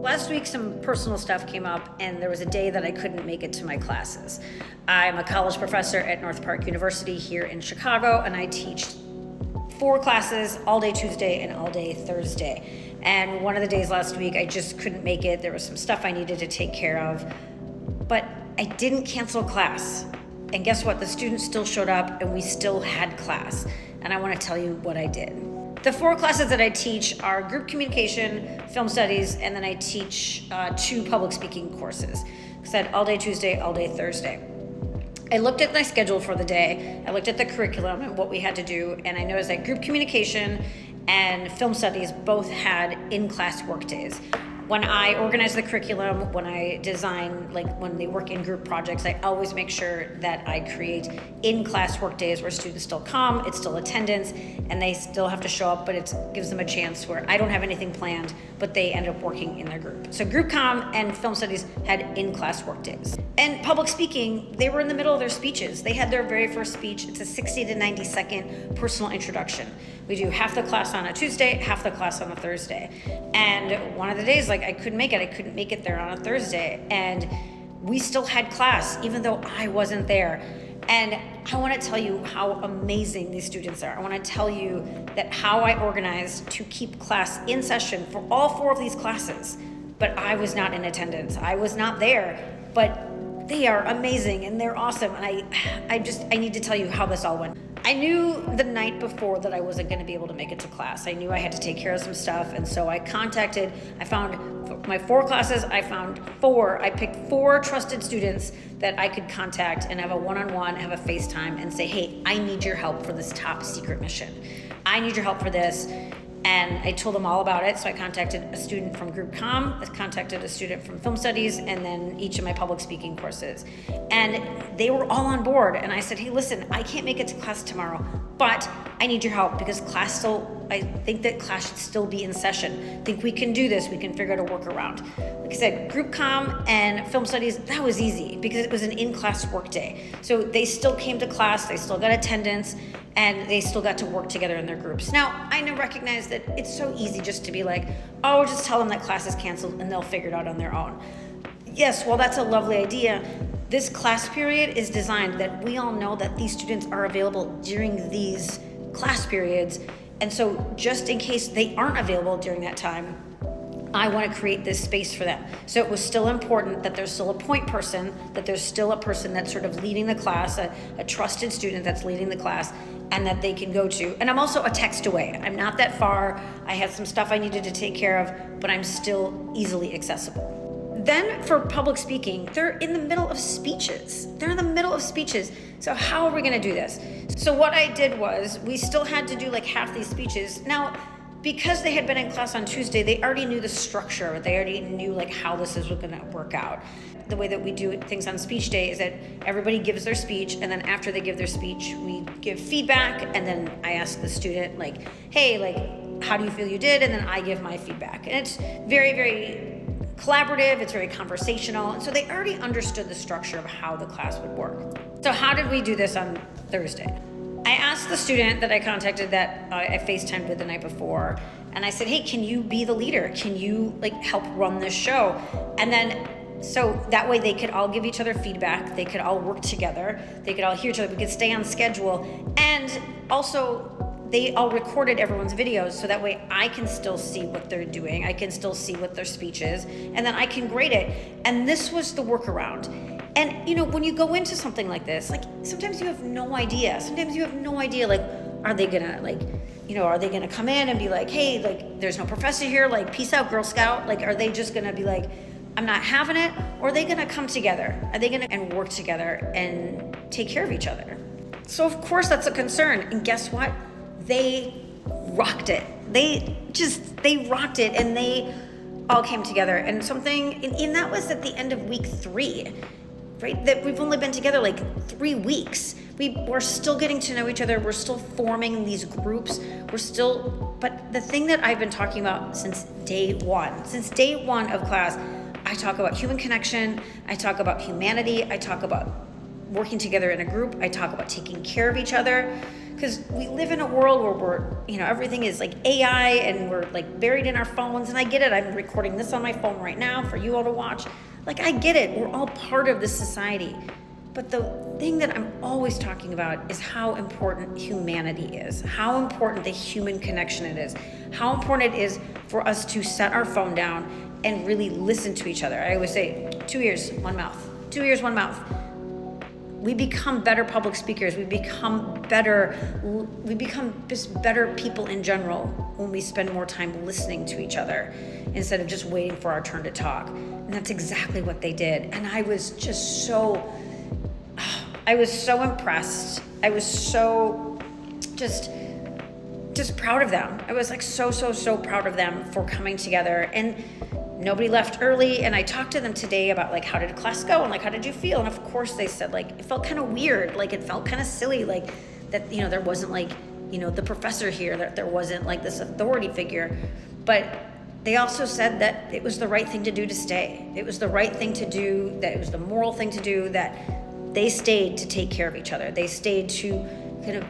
Last week, some personal stuff came up, and there was a day that I couldn't make it to my classes. I'm a college professor at North Park University here in Chicago, and I teach 4 classes, all day Tuesday and all day Thursday. And one of the days last week, I just couldn't make it. There was some stuff I needed to take care of, but I didn't cancel class. And guess what? The students still showed up, and we still had class. And I want to tell you what I did. The 4 classes that I teach are group communication, film studies, and then I teach 2 public speaking courses. I said all day Tuesday, all day Thursday. I looked at my schedule for the day, I looked at the curriculum and what we had to do, and I noticed that group communication and film studies both had in-class work days. When I organize the curriculum, when I design, like when they work in group projects, I always make sure that I create in-class work days where students still come, it's still attendance, and they still have to show up, but it gives them a chance where I don't have anything planned, but they end up working in their group. So group comm and film studies had in-class work days. And public speaking, they were in the middle of their speeches. They had their very first speech. It's a 60 to 90 second personal introduction. We do half the class on a Tuesday, half the class on a Thursday. And one of the days, I couldn't make it. I couldn't make it there on a Thursday. And we still had class, even though I wasn't there. And I want to tell you how amazing these students are. I want to tell you that how I organized to keep class in session for all 4 of these classes. But I was not in attendance. I was not there. But they are amazing and they're awesome. And I need to tell you how this all went. I knew the night before that I wasn't going to be able to make it to class. I knew I had to take care of some stuff, and so I found my 4 classes, I picked 4 trusted students that I could contact and have a one-on-one, have a FaceTime, and say, hey, I need your help for this top secret mission. I need your help for this. And I told them all about it. So I contacted a student from Group Comm, I contacted a student from Film Studies, and then each of my public speaking courses. And they were all on board. And I said, hey, listen, I can't make it to class tomorrow, but I need your help because I think that class should still be in session. I think we can do this. We can figure out a workaround. Like I said, Group Comm and Film Studies, that was easy because it was an in-class work day. So they still came to class, they still got attendance, and they still got to work together in their groups. Now, I recognize that it's so easy just to be like, oh, just tell them that class is canceled and they'll figure it out on their own. Yes, well, that's a lovely idea. This class period is designed that we all know that these students are available during these class periods. And so just in case they aren't available during that time, I want to create this space for them. So it was still important that there's still a point person, that there's still a person that's sort of leading the class, a trusted student that's leading the class, and that they can go to. And I'm also a text away. I'm not that far. I had some stuff I needed to take care of, but I'm still easily accessible. Then for public speaking, they're in the middle of speeches. So how are we going to do this? So what I did was we still had to do half these speeches. Now, because they had been in class on Tuesday, they already knew the structure. They already knew how this is going to work out. The way that we do things on speech day is that everybody gives their speech, and then after they give their speech, we give feedback, and then I ask the student, hey, how do you feel you did? And then I give my feedback. And it's very, very collaborative, it's very conversational, and so they already understood the structure of how the class would work. So how did we do this on Thursday? I asked the student that I contacted that I FaceTimed with the night before, and I said, hey, can you be the leader? Can you help run this show? And then, so that way they could all give each other feedback, they could all work together, they could all hear each other, we could stay on schedule, and also they all recorded everyone's videos so that way I can still see what they're doing, I can still see what their speech is, and then I can grade it. And this was the workaround. And when you go into something like this, sometimes you have no idea. Are they gonna come in and be like, hey, there's no professor here, peace out, Girl Scout? Are they just gonna be like, I'm not having it? Or are they gonna come together? Are they gonna work together and take care of each other? So of course that's a concern. And guess what? They rocked it. They rocked it, and they all came together. And that was at the end of week 3. Right? That we've only been together 3 weeks. We're still getting to know each other. We're still forming these groups. But the thing that I've been talking about since day one of class, I talk about human connection. I talk about humanity. I talk about working together in a group. I talk about taking care of each other, because we live in a world where we're, everything is like AI and we're like buried in our phones. And I get it. I'm recording this on my phone right now for you all to watch. Like, I get it. We're all part of this society. But the thing that I'm always talking about is how important humanity is, how important the human connection it is, how important it is for us to set our phone down and really listen to each other. I always say, 2 ears, one mouth. 2 ears, one mouth. We become better public speakers. We become just better people in general when we spend more time listening to each other instead of just waiting for our turn to talk. And that's exactly what they did. And I was just so impressed. I was so just proud of them. I was like so proud of them for coming together. And nobody left early. And I talked to them today about like, how did class go? And like, how did you feel? And of course they said like, it felt kind of weird. Like, it felt kind of silly. Like that, there wasn't like, the professor here, that there wasn't like this authority figure. But they also said that it was the right thing to do to stay. It was the right thing to do, that it was the moral thing to do, that they stayed to take care of each other. They stayed to kind of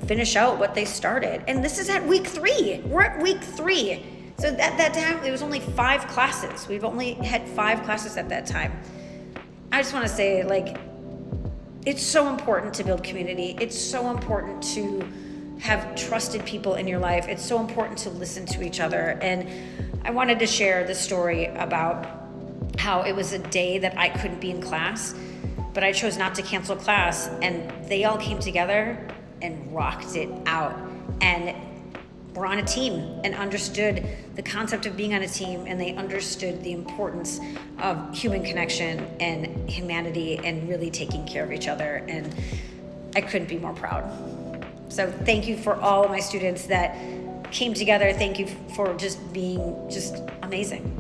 finish out what they started. And this is at week 3. We're at week 3. So at that time, it was only 5 classes. We've only had 5 classes at that time. I just want to say, like, it's so important to build community. It's so important to have trusted people in your life. It's so important to listen to each other. And I wanted to share the story about how it was a day that I couldn't be in class, but I chose not to cancel class, and they all came together and rocked it out. And were on a team and understood the concept of being on a team, and they understood the importance of human connection and humanity and really taking care of each other. And I couldn't be more proud. So thank you for all of my students that came together. Thank you for just being just amazing.